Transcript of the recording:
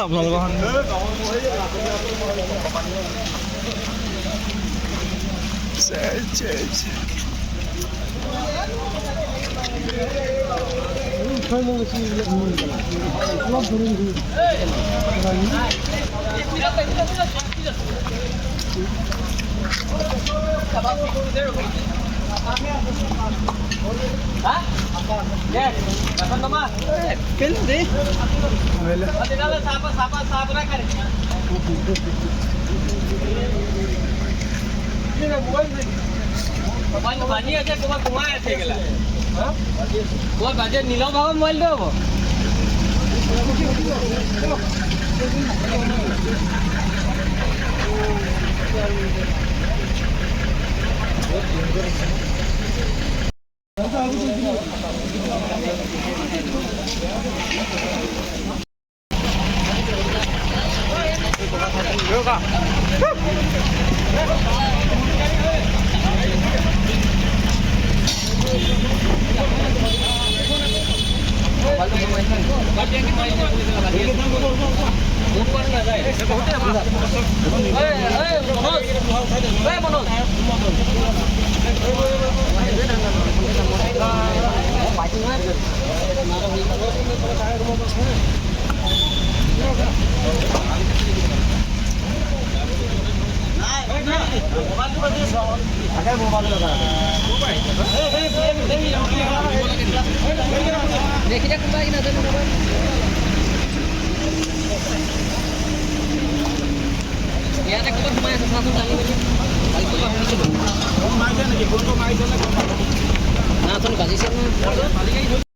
আপোনালোকৰ নীলম ভাগৰ মোবাইলটো হ'ব देखिए कुंभा की नजर यार एक बार घुमाया था तो डाली वाली बाइक को हमने तो मार देना कि फोन को मार देना ना सुन काजी से